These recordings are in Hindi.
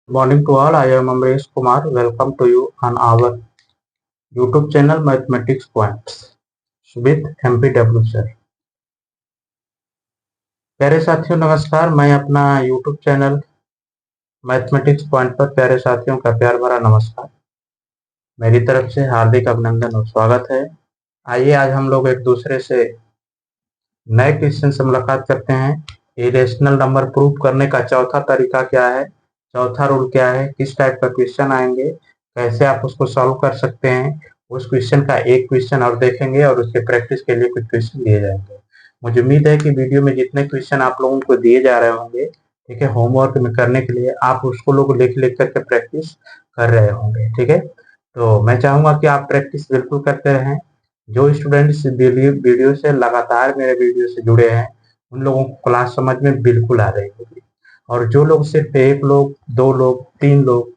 Morning to all. I am Amresh Kumar. Welcome to you on our YouTube channel Mathematics Points with MPW sir. प्यारे साथियों नमस्कार। मैं अपना YouTube चैनल मैथमेटिक्स पॉइंट पर प्यारे साथियों का प्यार भरा नमस्कार मेरी तरफ से हार्दिक अभिनंदन और स्वागत है। आइए आज हम लोग एक दूसरे से नए क्वेश्चन से मुलाकात करते हैं। इरेशनल नंबर प्रूव करने का चौथा तरीका क्या है, चौथा रूल क्या है, किस टाइप का क्वेश्चन आएंगे, कैसे आप उसको सॉल्व कर सकते हैं। उस क्वेश्चन का एक क्वेश्चन और देखेंगे और उसके प्रैक्टिस के लिए कुछ क्वेश्चन दिए जाएंगे। मुझे उम्मीद है कि वीडियो में जितने क्वेश्चन आप लोगों को दिए जा रहे होंगे, ठीक है, होमवर्क में करने के लिए आप उसको लोग लिख लिख करके प्रैक्टिस कर रहे होंगे। ठीक है, तो मैं चाहूंगा कि आप प्रैक्टिस बिल्कुल करते रहें। जो स्टूडेंट्स वीडियो से लगातार मेरे वीडियो से जुड़े हैं उन लोगों को क्लास समझ में बिल्कुल आ रही होगी, और जो लोग सिर्फ एक लोग, दो लोग, तीन लोग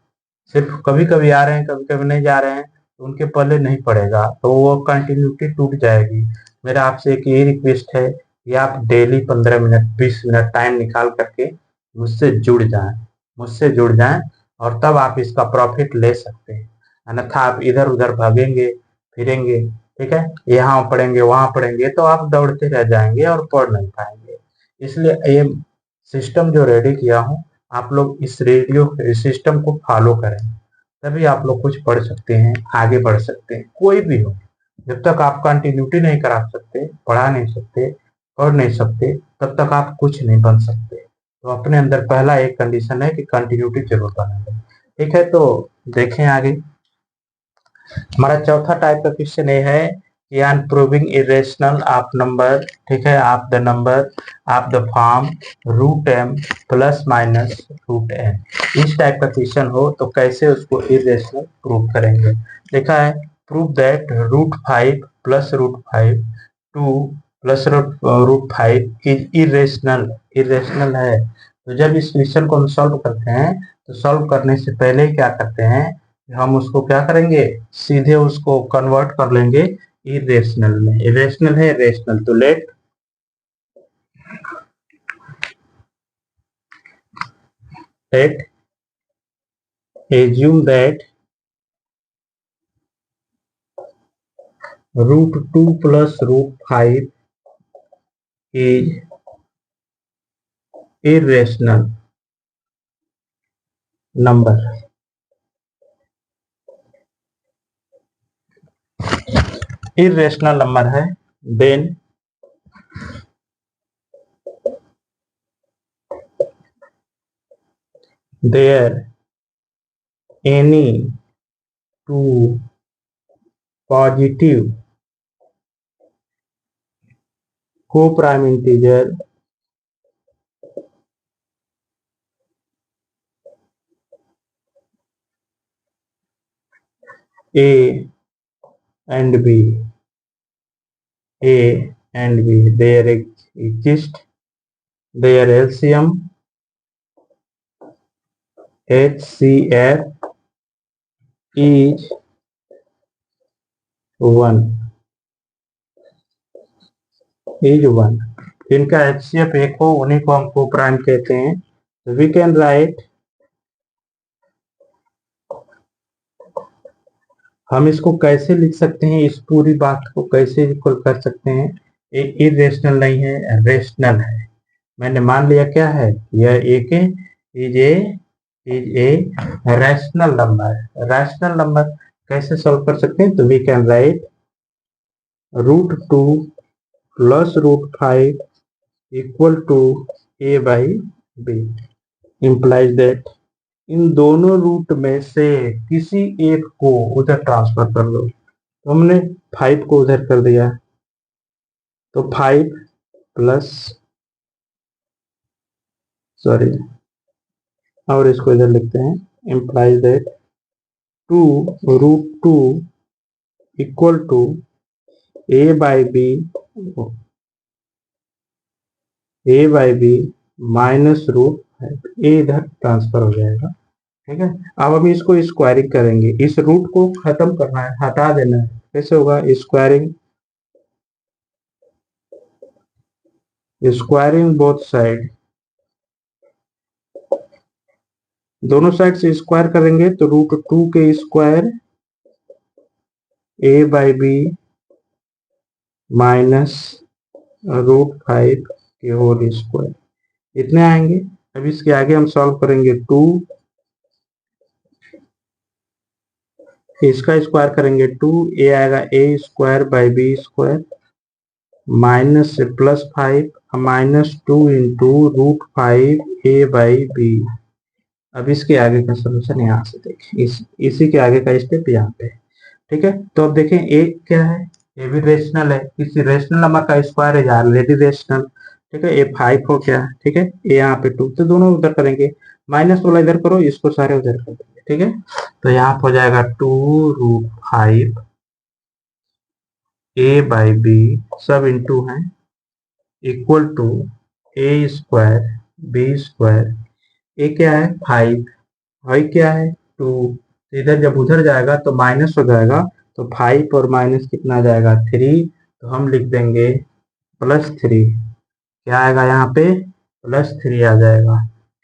सिर्फ कभी कभी आ रहे हैं, कभी कभी नहीं जा रहे हैं, तो उनके पल्ले नहीं पड़ेगा, तो वो कंटिन्यूटी टूट जाएगी। मेरा आपसे एक ये रिक्वेस्ट है कि आप डेली 15 मिनट 20 मिनट टाइम निकाल करके मुझसे जुड़ जाएं, मुझसे जुड़ जाएं, और तब आप इसका प्रॉफिट ले सकते हैं। अन्यथा आप इधर उधर भागेंगे फिरेंगे, ठीक है, यहाँ पढ़ेंगे वहां पढ़ेंगे, तो आप दौड़ते रह जाएंगे और पढ़ नहीं पाएंगे। इसलिए ये सिस्टम जो रेडी किया हूँ, आप लोग इस रेडियो सिस्टम को फॉलो करें, तभी आप लोग कुछ पढ़ सकते हैं, आगे बढ़ सकते हैं। कोई भी हो, जब तक आप कंटिन्यूटी नहीं करा सकते, पढ़ा नहीं सकते, पढ़ नहीं सकते, तब तक आप कुछ नहीं बन सकते। तो अपने अंदर पहला एक कंडीशन है कि कंटिन्यूटी जरूर बनाए। ठीक है, तो देखें आगे। हमारा चौथा टाइप का क्वेश्चन ये है कि on proving irrational of number, ठीक है, of the number of the form root m plus minus root n, इस टाइप का क्वेश्चन हो तो कैसे उसको इरेशनल प्रूव करेंगे। देखा है, prove that root 5 plus root 5 2 plus root 5 is irrational, irrational है। तो जब इस क्वेश्चन को हम सॉल्व करते हैं, तो सॉल्व करने से पहले क्या करते हैं, हम उसको क्या करेंगे, सीधे उसको कन्वर्ट कर लेंगे इरेशनल में। इरेशनल है रेशनल, तो let assume that root 2 plus root 5 is irrational number. Irrational number है, then there any two positive coprime integer a and b, a and b, there exist their LCM HCF is 1, is 1। इनका HCF एक हो, उन्हीं को हम को प्राइम कहते हैं। तो वी कैन राइट, हम इसको कैसे लिख सकते हैं, इस पूरी बात को कैसे इक्वल कर सकते हैं। ये इरेशनल नहीं है, रेशनल है। मैंने मान लिया क्या है, यह एक इज ए रैशनल नंबर है। रैशनल नंबर कैसे सॉल्व कर सकते हैं, तो we can write root 2 plus root 5 equal to a by b, implies that इन दोनों रूट में से किसी एक को उधर ट्रांसफर कर दो। तो हमने 5 को उधर कर दिया, तो 5 प्लस, सॉरी, और इसको इधर लिखते हैं, implies that 2 root 2 equal to a by b, a by b minus root 5, a इधर ट्रांसफर हो जाएगा। ठीक है, अब हम इसको स्क्वायरिंग करेंगे, इस रूट को खत्म करना है, हटा देना है। कैसे होगा, स्क्वायरिंग, स्क्वायरिंग बोथ साइड, दोनों साइड से स्क्वायर करेंगे तो √2 के स्क्वायर a/b माइनस √5 के होल स्क्वायर इतने आएंगे। अब इसके आगे हम सॉल्व करेंगे 2, इसका स्क्वायर करेंगे 2, ए आएगा a²/b² माइनस से +5 -2 इंटू √5a/b। अब इसके आगे का सोल्यूशन यहाँ से देखें, इसी के आगे का स्टेप यहाँ पे, ठीक है। तो अब देखें ए क्या है, ए भी रेशनल है, किसी रेशनल नंबर का स्क्वायर है ऑलरेडी रेशनल, ठीक है। ए 5 हो गया, ठीक है, ए यहाँ पे 2, तो दोनों उधर करेंगे, माइनस वाला इधर करो, इसको सारे उधर कर देंगे, ठीक है। तो यहाँ पे हो जाएगा 2√5 a/b सब इंटू है इक्वल टू a²b²। ए क्या है 5, y क्या है 2, इधर जब उधर जाएगा तो माइनस हो जाएगा, तो 5 और माइनस कितना आ जाएगा 3, तो हम लिख देंगे +3। क्या आएगा यहाँ पे +3 आ जाएगा,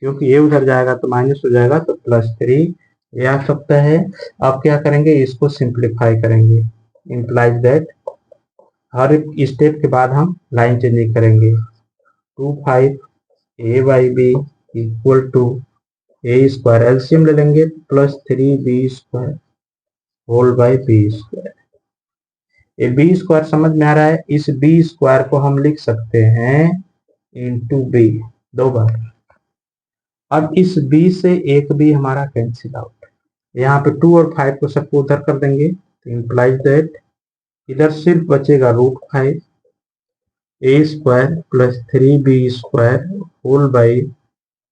क्योंकि ये उधर जाएगा तो माइनस हो जाएगा, तो +3 ये आ सकता है। अब क्या करेंगे, इसको सिंप्लीफाई करेंगे, इंप्लाइज दैट हर एक स्टेप के बाद हम लाइन चेंजिंग करेंगे। 25 a/b equal to a² LCM ले लेंगे +3b² होल/b²। ये b² समझ में आ रहा है, इस b² को हम लिख सकते हैं इंटू b 2 बार। अब इस b से एक b हमारा कैंसिल आउट, यहाँ पे 2 और 5 को सबको उधर कर देंगे, तो इम्प्लाइज दैट इधर सिर्फ बचेगा √5 a² +3b² होल/,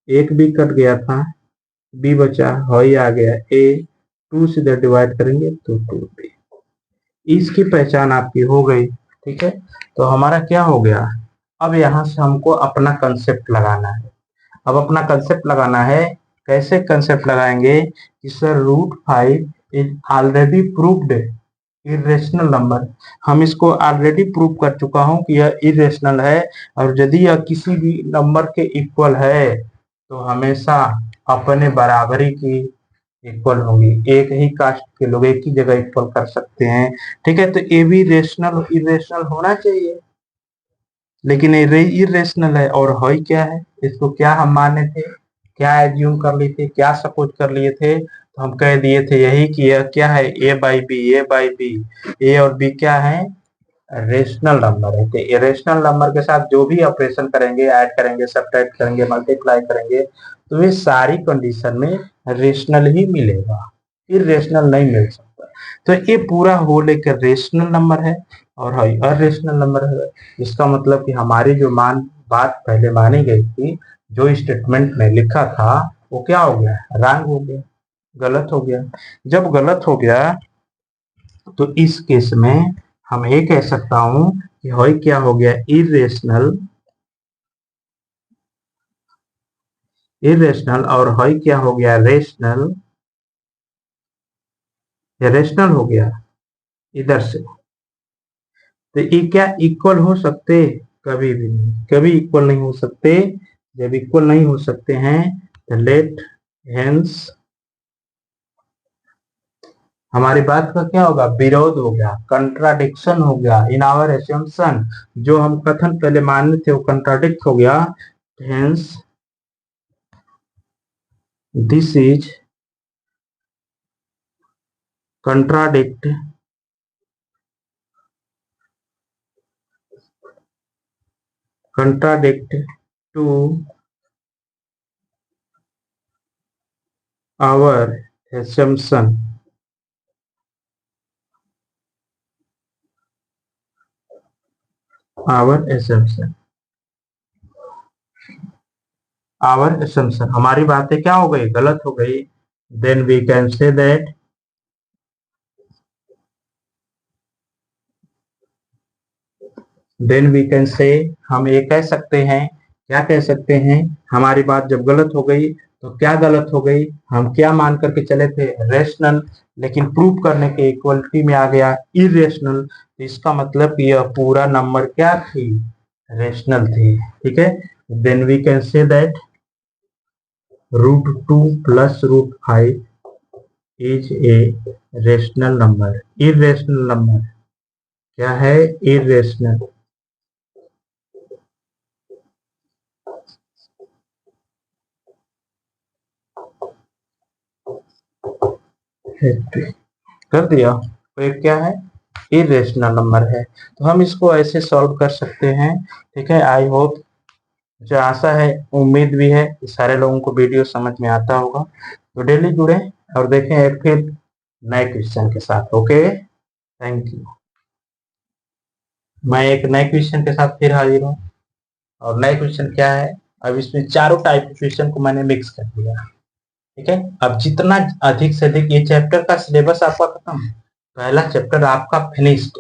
एक b कट गया था, b बचा, y आ गया a, 2 से इधर डिवाइड करेंगे तो 2b। इसकी पहचान आपकी हो गई, ठीक है। तो हमारा क्या हो गया, अब यहाँ से हमको अपना कंसेप्ट लगाना है। अब अपना कंसेप्ट लगाना है, कैसे कंसेप्ट लगाएंगे कि sir √5 is already proved irrational number, हम इसको ऑलरेडी प्रूव कर चुका हूं कि यह इरेशनल है, और यदि यह किसी भी नंबर के इक्वल है तो हमेशा अपने बराबरी की इक्वल होंगी, एक ही कास्ट के लोग एक ही जगह इक्वल कर सकते हैं, ठीक है। तो ये भी रेशनल इरेशनल होना चाहिए, लेकिन ये इरेशनल है, और है क्या है, इसको क्या हम माने थे, क्या एज्यूम कर लिए थे, क्या सपोज कर लिए थे, तो हम कह दिए थे यही कि यह क्या है a/b, a/b, a और b क्या है रेशनल नंबर है। तो इरेशनल नंबर के साथ जो भी ऑपरेशन करेंगे, ऐड करेंगे, सब्ट्रैक्ट करेंगे, मल्टीप्लाई करेंगे, तो ये सारी कंडीशन में रेशनल ही मिलेगा, इरेशनल नहीं मिल सकता। तो ये पूरा होल एक रेशनल नंबर है और अरेशनल नंबर है। इसका मतलब कि हमारी जो बात पहले मानी गई थी, जो स्टेटमेंट में लिखा था, वो क्या हो गया, रॉन्ग हो गया, गलत हो गया। जब गलत हो गया तो इस केस में हम ये कह सकता हूं कि हॉय क्या हो गया, इरेशनल और हॉय क्या हो गया रेशनल, या रेशनल हो गया इधर से। तो ये क्या इक्वल हो सकते, कभी भी नहीं, कभी इक्वल नहीं हो सकते। जब इक्वल नहीं हो सकते हैं तो लेट हेंस हमारी बात का क्या होगा, विरोध हो गया, कंट्राडिक्शन हो गया इन आवर एसम्पशन, जो हम कथन पहले माने थे वो कंट्राडिक्ट हो गया। Hence this is contradict to our assumption, हमारी बातें क्या हो गई, गलत हो गई। Then we can say that हम ये कह सकते हैं, क्या कह सकते हैं, हमारी बात जब गलत हो गई तो क्या गलत हो गई, हम क्या मान करके चले थे रेशनल, लेकिन प्रूव करने के इक्वलिटी में आ गया इरेशनल, तो इसका मतलब कि यह पूरा नंबर क्या थी, रेशनल थी, ठीक है। Then we can say that √2 plus √5 is a rational number. Irrational number क्या है? इरेशनल। कर दिया। तो ये क्या है? इरेशनल नंबर है। तो हम इसको ऐसे सॉल्व कर सकते हैं। ठीक है, आई होप, मुझे आशा है, उम्मीद भी है कि सारे लोगों को वीडियो समझ में आता होगा। तो डेली जुड़े और देखें एक फिर नए क्वेश्चन के साथ। Okay, thank you. मैं एक नए क्वेश्चन के साथ फिर हाजिर हूँ। और नए क्वेश्चन क्या है? अब इसमें चारों टाइप के क्वेश्चन को मैंने मिक्स कर दिया। ठीक है, अब जितना अधिक से अधिक, ये चैप्टर का सिलेबस आपका खत्म, पहला चैप्टर आपका फिनिश्ड।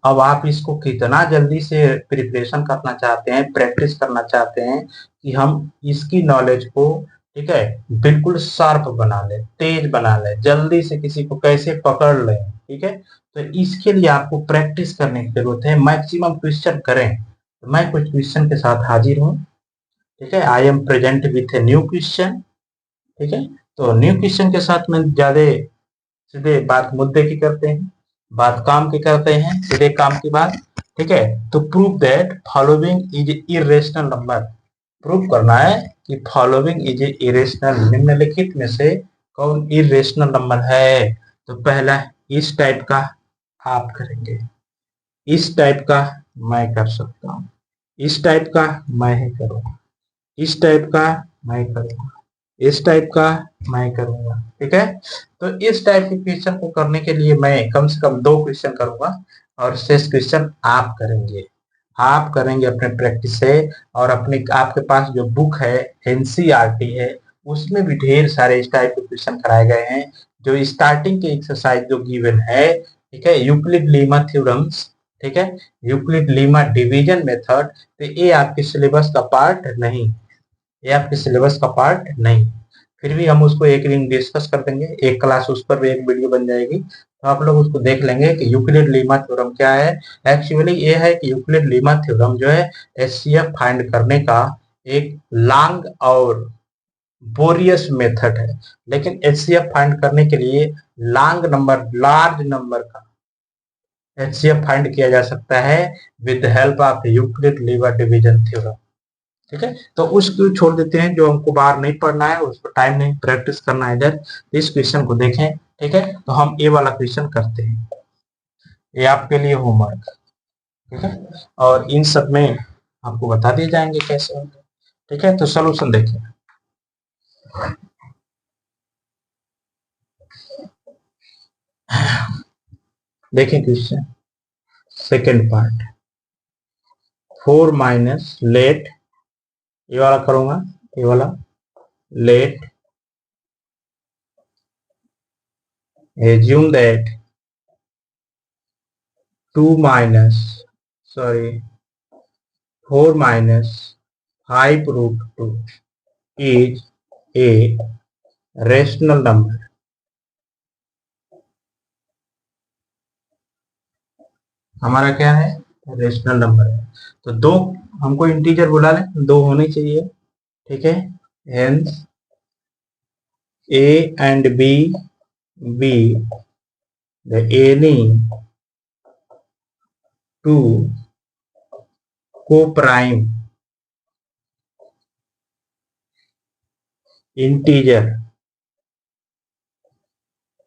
अब आप इसको कितना जल्दी से प्रिपरेशन करना चाहते हैं, प्रैक्टिस करना चाहते हैं कि हम इसकी नॉलेज को, ठीक है, बिल्कुल शार्प बना ले, तेज बना ले, जल्दी से किसी को कैसे पकड़ लें। ठीक है, तो इसके लिए आपको प्रैक्टिस करने की जरूरत है, मैक्सिमम क्वेश्चन करें। तो मैं कुछ क्वेश्चन के साथ हाजिर हूँ। ठीक है, I am present with a new question. ठीक है, तो न्यू क्वेश्चन के साथ में ज्यादा सीधे बात मुद्दे की करते हैं, बात काम की करते हैं, सीधे काम की बात। ठीक है, तो prove that following is irrational number. Prove करना है कि फॉलोइंग इज इरेशनल, निम्नलिखित में से कौन इरेशनल नंबर है। तो पहला इस टाइप का आप करेंगे, इस टाइप का मैं कर सकता हूँ, इस टाइप का मैं ही करूँगा, इस टाइप का मैं करूँगा, इस टाइप का मैं करूंगा। ठीक है, तो इस टाइप के क्वेश्चन को करने के लिए मैं कम से कम 2 क्वेश्चन करूंगा और शेष क्वेश्चन आप करेंगे। आप करेंगे अपने प्रैक्टिस से। और अपने आपके पास जो बुक है, एनसीईआरटी है, उसमें भी ढेर सारे इस टाइप के क्वेश्चन कराए गए हैं। जो स्टार्टिंग के एक्सरसाइज जो गिवन है, ठीक है, यूक्लिड लीमा थ्योरम्स, ठीक है, यूक्लिड लीमा डिवीजन मेथड, तो ये आपके सिलेबस का पार्ट नहीं, ये आपके सिलेबस का पार्ट नहीं। फिर भी हम उसको एक दिन डिस्कस कर देंगे, एक क्लास उस पर भी एक वीडियो बन जाएगी, तो आप लोग उसको देख लेंगे कि यूक्लिड लीमा थ्योरम क्या है। एक्चुअली ये है कि यूक्लिड लीमा थ्योरम जो है एचसीएफ फाइंड करने का एक लॉन्ग और बोरियस मेथड है। लेकिन एचसीएफ फाइंड करने के लिए लॉन्ग नंबर, लार्ज नंबर का एचसीएफ फाइंड किया जा सकता है with help of Euclid Lima division theorem. ठीक है, तो उसको छोड़ देते हैं, जो हमको बाहर नहीं पढ़ना है, उसको टाइम नहीं, प्रैक्टिस करना है इधर। इस क्वेश्चन को देखें। ठीक है, तो हम ये वाला क्वेश्चन करते हैं, ये आपके लिए होमवर्क। ठीक है, और इन सब में आपको बता दिए जाएंगे कैसे होंगे। ठीक है, तो सोल्यूशन देखें। देखें question second part, 4 minus let, ये वाला करूंगा, ये वाला let assume that 2 minus, sorry, 4 minus 5√2 is a rational number। हमारा क्या है? रेशनल नंबर है। तो दो, हमको इंटीजर बुला लें, दो होने चाहिए। ठीक है, hence a and b be the any two coprime integer,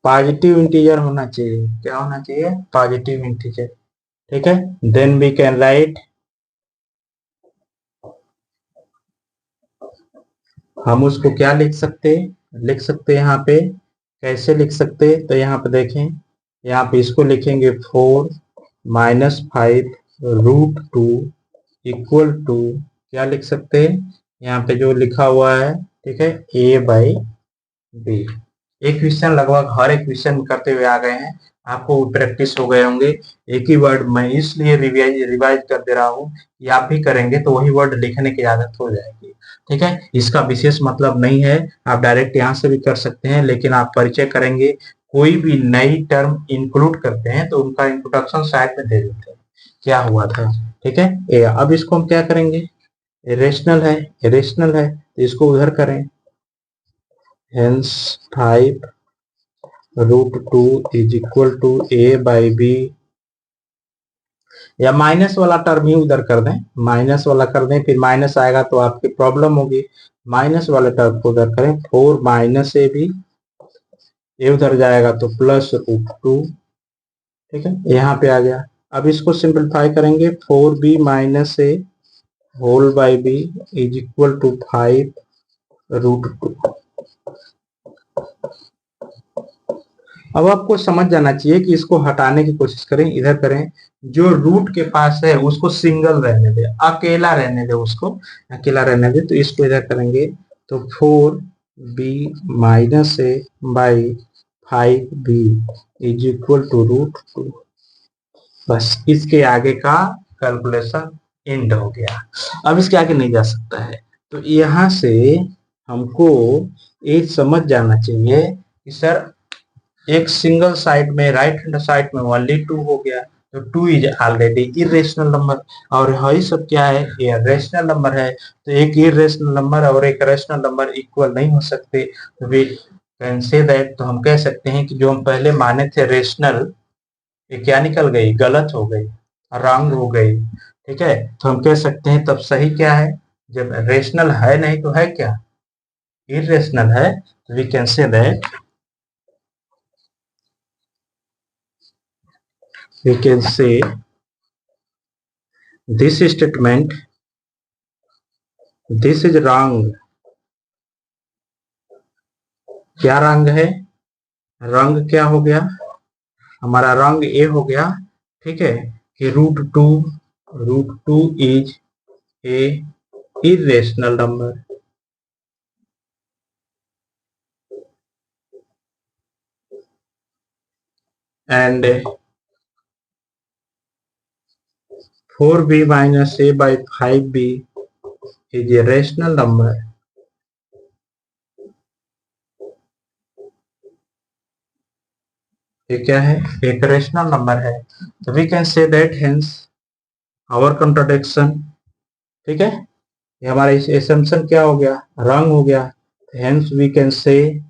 positive integer होना चाहिए। क्या होना चाहिए? Positive integer. ठीक है, देन वी कैन राइट, हम उसको क्या लिख सकते हैं? लिख सकते हैं यहाँ पे, कैसे लिख सकते हैं? तो यहाँ पे देखें, यहाँ पे इसको लिखेंगे 4 माइनस 5√2 इक्वल टू, क्या लिख सकते हैं? यहाँ पे जो लिखा हुआ है, ठीक है, ए बाई बी। एक क्वेश्चन लगभग हर एक क्वेश्चन करते हुए आ गए हैं, आपको प्रैक्टिस हो गए होंगे। एक ही वर्ड मैं इसलिए रिवाइज कर दे रहा हूँ कि आप भी करेंगे तो वही वर्ड लिखने की आदत हो जाएगी। ठीक है, इसका विशेष मतलब नहीं है, आप डायरेक्ट यहाँ से भी कर सकते हैं, लेकिन आप परिचय करेंगे, कोई भी नई टर्म इंक्लूड करते हैं तो उनका इंट्रोडक्शन साइड में दे देते हैं, क्या हुआ था। ठीक है, अब इसको हम क्या करेंगे? रेशनल है, रेशनल है तो इसको उधर करें, hence 5√2 is equal to a/b, या माइनस वाला टर्म ही उधर कर दें, माइनस वाला कर दें, फिर माइनस आएगा तो आपकी प्रॉब्लम होगी। माइनस वाले टर्म को उधर करें, 4 माइनस ए बी, ये उधर जाएगा तो +√2, ठीक है, यहाँ पे आ गया। अब इसको सिंपलीफाई करेंगे, 4b minus a whole by b is equal to 5√2। अब आपको समझ जाना चाहिए कि इसको हटाने की कोशिश करें, इधर करें, जो रूट के पास है उसको सिंगल रहने दे, अकेला रहने दे, उसको अकेला रहने दे। तो इसको इधर करेंगे तो 4b minus a by 5b is equal to √2। बस इसके आगे का कैलकुलेशन एंड हो गया। अब इसके आगे नहीं जा सकता है। तो यहां से हमको ये समझ जाना चाहिए कि सर एक सिंगल साइड में, राइट हैंड साइड में ओनली 2 हो गया, तो 2 इज ऑलरेडी इरेशनल नंबर, और ये सब क्या है, ये रेशनल नंबर है। तो एक इरेशनल नंबर और एक रेशनल नंबर इक्वल नहीं हो सकते। तो वी कैन से दैट, तो हम कह सकते हैं कि जो हम पहले माने थे रेशनल, ये क्या निकल गई, गलत हो गई, रॉन्ग हो गई, ठीक है। तो हम कह सकते हैं तब सही क्या है, जब रेशनल है नहीं तो है क्या, इरेशनल है। तो we can say that, we can say this statement, this is wrong। क्या रंग है, रंग क्या हो गया, हमारा रंग ए हो गया, ठीक है, कि √2 is a irrational number, and 4b minus a by 5b is a rational number. ये क्या है, एक रेशनल नंबर है। तो we can say that hence our contradiction, ठीक है, ये हमारा इस एसम्पशन क्या हो गया, रंग हो गया। हेंस वी कैन से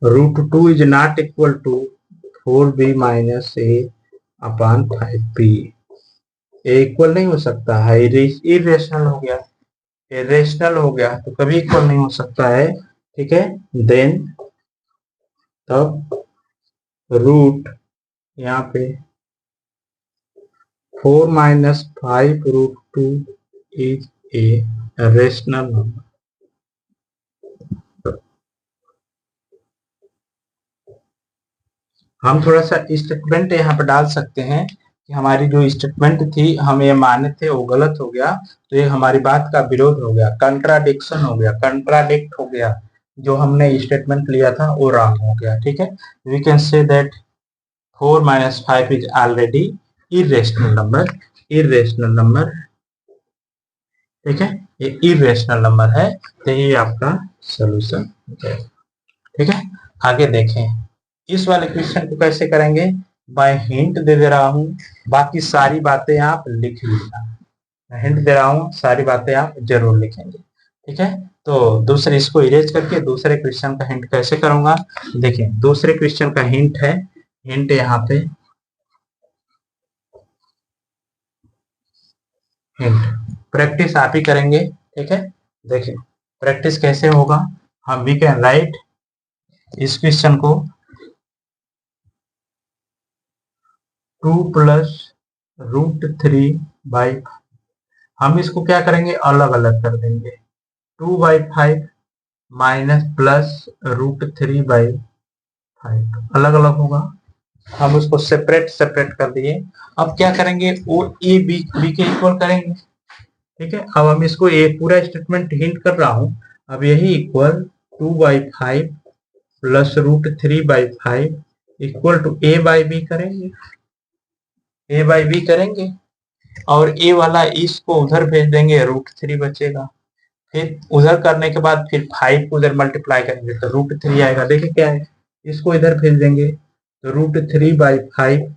√2 is not equal to 4b minus a upon 5b। ये इक्वल नहीं हो सकता है, इरेशनल हो गया, इरेशनल हो गया, तो कभी इक्वल नहीं हो सकता है, ठीक है। देन तब रूट यहाँ पे 4 minus 5√2 is a rational number. हम थोड़ा सा स्टेटमेंट यहाँ पे डाल सकते हैं कि हमारी जो स्टेटमेंट थी, हम ये माने थे वो गलत हो गया, तो ये हमारी बात का विरोध हो गया, कंट्राडिक्शन हो गया, कंट्राडिक्ट हो गया, जो हमने स्टेटमेंट लिया था वो रॉन्ग हो गया, ठीक है। We can say that 4 minus 5 is already irrational number, irrational number, ठीक है, ये इरेशनल नंबर है। तो ये आपका सोल्यूशन है, ठीक है। आगे देखें, इस वाले क्वेश्चन को कैसे करेंगे, मैं हिंट दे दे रहा हूं, बाकी सारी बातें आप लिख लीजिए। मैं हिंट दे रहा हूं, सारी बातें आप जरूर लिखेंगे, ठीक है। तो दूसरे इसको इरेज करके दूसरे क्वेश्चन का हिंट कैसे करूंगा, देखिए दूसरे क्वेश्चन का हिंट है, हिंट यहाँ पे, हिंट प्रैक्टिस आप ही करेंगे, ठीक है। देखिए प्रैक्टिस कैसे होगा, हम वी कैन राइट इस क्वेश्चन को 2 प्लस √3/, हम इसको क्या करेंगे, अलग अलग कर देंगे, 2/5 माइनस प्लस √3/5, अलग अलग होगा। हम उसको सेपरेट सेपरेट कर दिए। अब क्या करेंगे, वो ए बी के इक्वल करेंगे, ठीक है। अब हम इसको ए पूरा स्टेटमेंट हिंट कर रहा हूं, अब यही equal 2/5 plus √3/5 equal to a/b करेंगे, a/b करेंगे, और ए वाला इसको उधर भेज देंगे, √3 बचेगा। फिर उधर करने के बाद फिर 5 को उधर मल्टीप्लाई करेंगे तो √3 आएगा। देखिए क्या है, इसको इधर भेज देंगे तो √3/5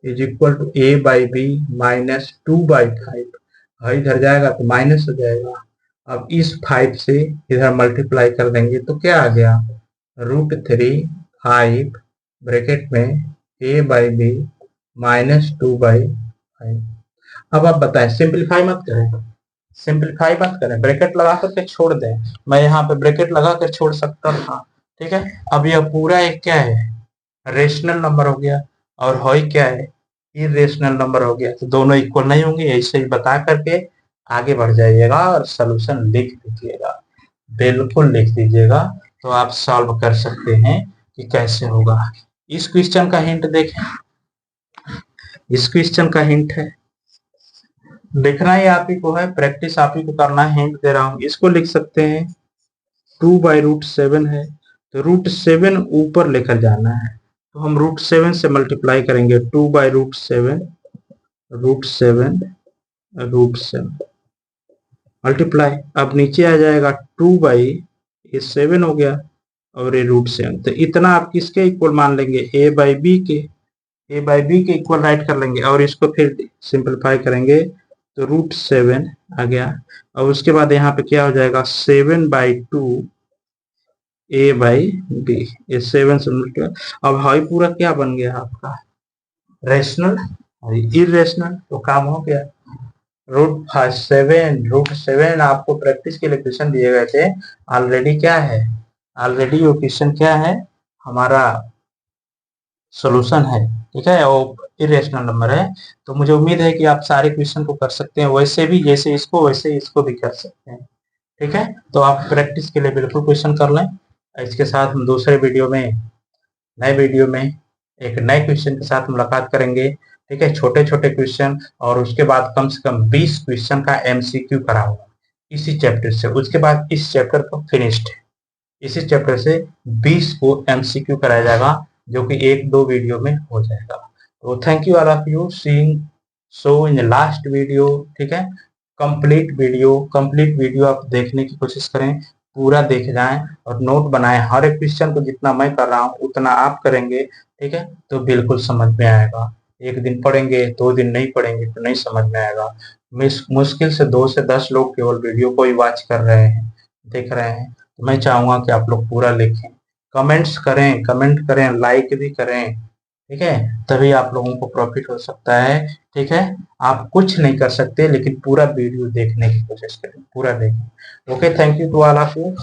is equal to a/b minus 2/5, इधर जाएगा तो माइनस हो जाएगा, अब इस 5 से इधर मल्टीप्लाई कर देंगे तो क्या आ गया, √3 5 ब्रैकेट में a/b -2/5। अब आप बताएं, सिंपलीफाई मत करें, सिंपलीफाई मत करें, ब्रैकेट लगा करके छोड़ दें। मैं यहाँ पे ब्रैकेट लगा कर छोड़ सकता था, ठीक है। अब यह पूरा एक क्या है, रेशनल नंबर हो गया, और हॉई क्या है, इरेशनल नंबर हो गया। तो दोनों इक्वल नहीं होंगे, ऐसे ही बता करके आगे बढ़ जाइएगा और सोल्यूशन लिख दीजिएगा, बिल्कुल लिख दीजिएगा, तो आप सॉल्व कर सकते हैं कि कैसे होगा। इस क्वेश्चन का हिंट देखें, इस क्वेश्चन का हिंट है, लिखना ही आप ही को है, प्रैक्टिस आप ही को करना है, हिंट दे रहा हूं। इसको लिख सकते हैं 2/√7 है, तो √7 ऊपर लेकर जाना है, तो हम √7 से मल्टीप्लाई करेंगे, 2/√7 √7 √7 मल्टीप्लाई। अब नीचे आ जाएगा 2/7 हो गया, और ये √7, तो इतना आप किसके इक्वल मान लेंगे, a/b के, a/b के इक्वल राइट कर लेंगे, और इसको फिर सिंपलीफाई करेंगे तो √7 आ गया। और उसके बाद यहाँ पे क्या हो जाएगा, 7/2 a/b, ये 7 से मल्टीप्लाई। अब हाई पूरा क्या बन गया आपका, रेशनल और इरेशनल, तो काम हो गया। √7 आपको प्रैक्टिस के लिए क्वेश्चन दिए गए थे, ऑलरेडी क्या है, ऑलरेडी वो क्वेश्चन क्या है, हमारा सॉल्यूशन है, ठीक है, वो इरेशनल नंबर है। तो मुझे उम्मीद है कि आप सारे क्वेश्चन को कर सकते हैं, वैसे भी जैसे इसको वैसे इसको भी कर सकते हैं, ठीक है। तो आप प्रैक्टिस के लिए बिल्कुल क्वेश्चन कर लें। इसके साथ हम दूसरे वीडियो में, नए वीडियो में एक नए क्वेश्चन के साथ मुलाकात करेंगे, ठीक है। छोटे छोटे क्वेश्चन, और उसके बाद कम से कम 20 क्वेश्चन का एमसीक्यू करा होगा इसी चैप्टर से। उसके बाद इस चैप्टर को फिनिश्ड है, इसी चैप्टर से 20 को एमसीक्यू कराया जाएगा, जो कि 1-2 वीडियो में हो जाएगा। तो thank you all of you, seeing so in the last video, ठीक है। कंप्लीट वीडियो आप देखने की कोशिश करें, पूरा देख जाएं और नोट बनाएं। हर एक क्वेश्चन को जितना मैं कर रहा हूँ उतना आप करेंगे, ठीक है, तो बिल्कुल समझ में आएगा। एक दिन पढ़ेंगे, 2 दिन नहीं पढ़ेंगे तो नहीं समझ में आएगा। मुश्किल से 2 से 10 लोग केवल वीडियो को ही वॉच कर रहे हैं, देख रहे हैं। तो मैं चाहूंगा कि आप लोग पूरा लिखें, कमेंट्स करें, कमेंट करें, लाइक भी करें, ठीक है, तभी आप लोगों को प्रॉफिट हो सकता है, ठीक है। आप कुछ नहीं कर सकते, लेकिन पूरा वीडियो देखने की कोशिश करें, पूरा देखें। Okay, thank you to all of you.